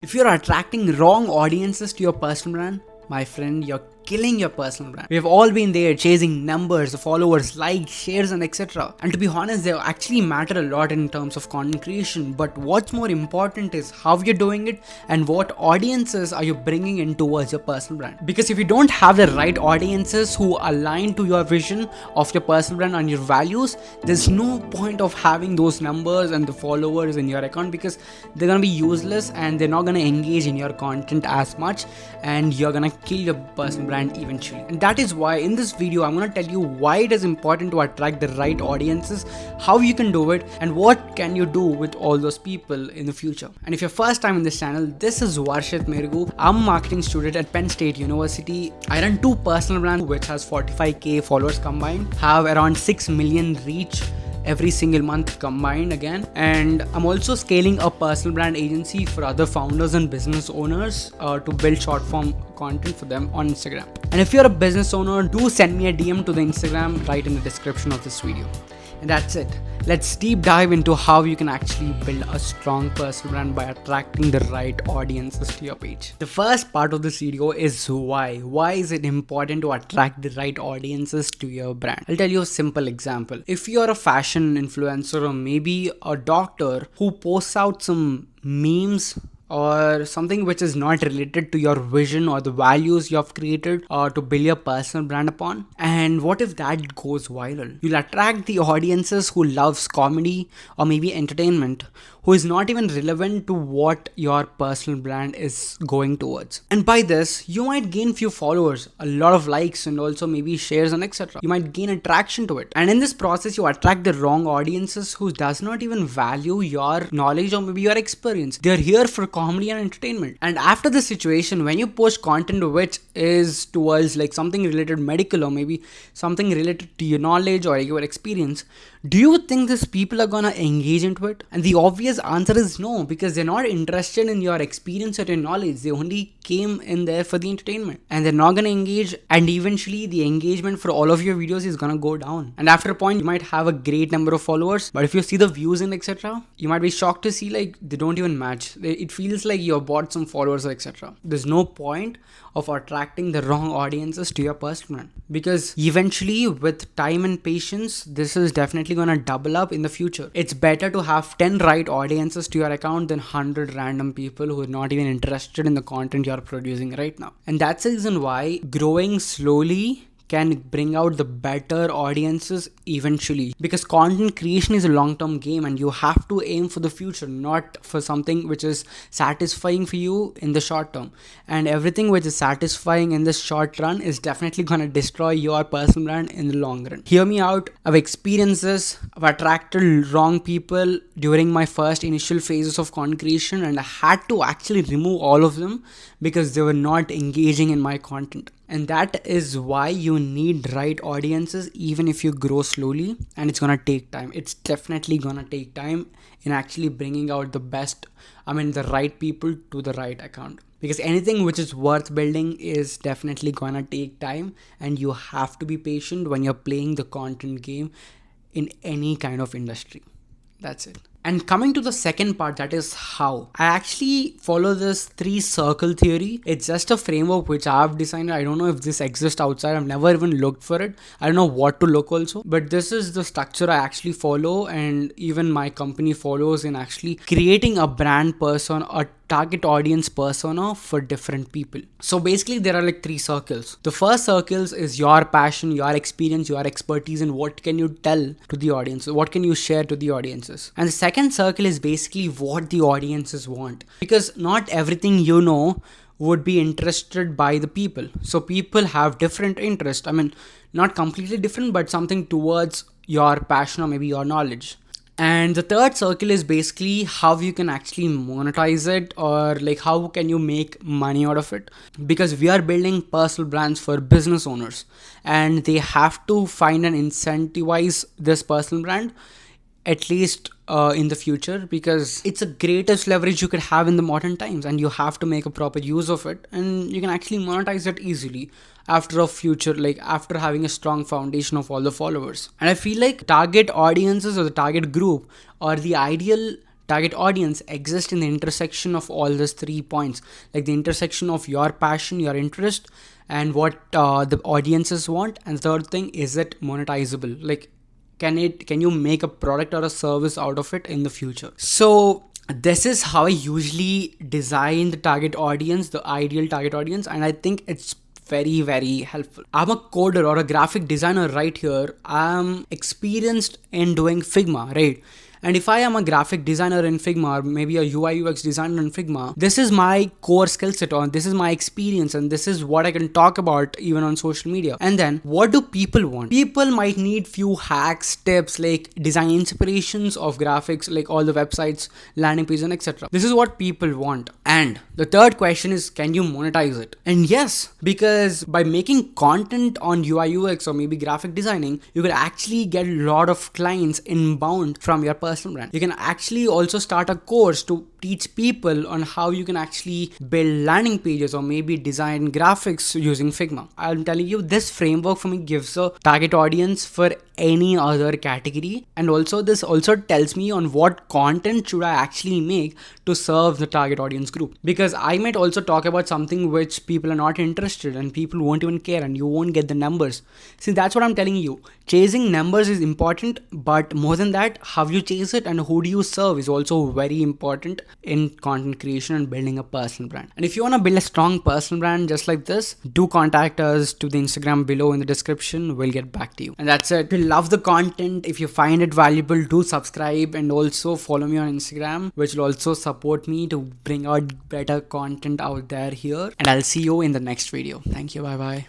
If you're attracting wrong audiences to your personal brand, my friend, you're killing your personal brand. We have all been there chasing numbers, followers, likes, shares, and etc. And to be honest, they actually matter a lot in terms of content creation. But what's more important is how you're doing it and what audiences are you bringing in towards your personal brand. Because if you don't have the right audiences who align to your vision of your personal brand and your values, there's no point of having those numbers and the followers in your account, because they're gonna be useless and they're not gonna engage in your content as much, and you're gonna kill your personal brand eventually. And that is why in this video I'm going to tell you why it is important to attract the right audiences, how you can do it, and what can you do with all those people in the future. And if you're first time in this channel, this is Varshit Mergu. I'm a marketing student at Penn State University. I run two personal brands which has 45k followers combined, have around 6 million reach every single month combined again, and I'm also scaling a personal brand agency for other founders and business owners to build short form content for them on Instagram. And if you're a business owner, do send me a DM to the Instagram right in the description of this video. And that's it. Let's deep dive into how you can actually build a strong personal brand by attracting the right audiences to your page. The first part of this video is why. Why is it important to attract the right audiences to your brand? I'll tell you a simple example. If you're a fashion influencer or maybe a doctor who posts out some memes or something which is not related to your vision or the values you have created to build your personal brand upon, and what if that goes viral? You'll attract the audiences who loves comedy or maybe entertainment, who is not even relevant to what your personal brand is going towards. And by this, you might gain few followers, a lot of likes, and also maybe shares and etc. You might gain attraction to it. And in this process, you attract the wrong audiences who does not even value your knowledge or maybe your experience. They're here for comedy and entertainment. And after this situation, when you post content which is towards like something related medical or maybe something related to your knowledge or your experience, do you think these people are gonna engage into it? And the obvious answer is no, because they're not interested in your experience or your knowledge. They only came in there for the entertainment, and they're not gonna engage, and eventually the engagement for all of your videos is gonna go down. And after a point, you might have a great number of followers, but if you see the views and etc., you might be shocked to see like they don't even match. It feels like you bought some followers or etc. There's no point of attracting the wrong audiences to your personal brand, because eventually with time and patience, this is definitely gonna double up in the future. It's better to have 10 right audiences to your account than 100 random people who are not even interested in the content you're producing right now. And that's the reason why growing slowly can bring out the better audiences eventually, because content creation is a long-term game and you have to aim for the future, not for something which is satisfying for you in the short term. And everything which is satisfying in the short run is definitely gonna destroy your personal brand in the long run. Hear me out. I've experienced this. I've attracted wrong people during my first initial phases of content creation, and I had to actually remove all of them because they were not engaging in my content. And that is why you need right audiences, even if you grow slowly, and it's gonna take time. It's definitely gonna take time in actually bringing out the the right people to the right account. Because anything which is worth building is definitely gonna take time, and you have to be patient when you're playing the content game in any kind of industry. That's it. And coming to the second part, that is how. I actually follow this 3 circle theory. It's just a framework which I've designed. I don't know if this exists outside. I've never even looked for it. I don't know what to look also. But this is the structure I actually follow, and even my company follows in actually creating a brand persona, a target audience persona for different people. So basically there are like 3 circles. The first circles is your passion, your experience, your expertise, and what can you tell to the audience, what can you share to the audiences. And the second circle is basically what the audiences want, because not everything you know would be interested by the people. So people have different interests. Not completely different, but something towards your passion or maybe your knowledge. And the third circle is basically how you can actually monetize it, or like how can you make money out of it, because we are building personal brands for business owners, and they have to find and incentivize this personal brand at least in the future, because it's the greatest leverage you could have in the modern times, and you have to make a proper use of it, and you can actually monetize it easily after a future, like after having a strong foundation of all the followers. And I feel like target audiences or the target group or the ideal target audience exists in the intersection of all these 3 points, like the intersection of your passion, your interest, and what the audiences want. And the third thing, is it monetizable? Like, can you make a product or a service out of it in the future? So this is how I usually design the target audience, the ideal target audience, and I think it's very, very helpful. I'm a coder or a graphic designer right here. I'm experienced in doing Figma, right? And if I am a graphic designer in Figma, or maybe a UI UX designer in Figma, this is my core skill set, or this is my experience, and this is what I can talk about even on social media. And then what do people want? People might need few hacks, tips, like design inspirations of graphics, like all the websites, landing pages, and etc. This is what people want. And the third question is, can you monetize it? And yes, because by making content on UI UX or maybe graphic designing, you will actually get a lot of clients inbound from your personal brand. You can actually also start a course to teach people on how you can actually build landing pages or maybe design graphics using Figma. I'm telling you, this framework for me gives a target audience for any other category, and also this also tells me on what content should I actually make to serve the target audience group, because I might also talk about something which people are not interested and people won't even care and you won't get the numbers. See, that's what I'm telling you. Chasing numbers is important, but more than that, how you chase it and who do you serve is also very important in content creation and building a personal brand. And if you want to build a strong personal brand just like this, do contact us to the Instagram below in the description. We'll get back to you. And that's it. If you love the content, if you find it valuable, do subscribe and also follow me on Instagram, which will also support me to bring out better content out there here. And I'll see you in the next video. Thank you. Bye bye.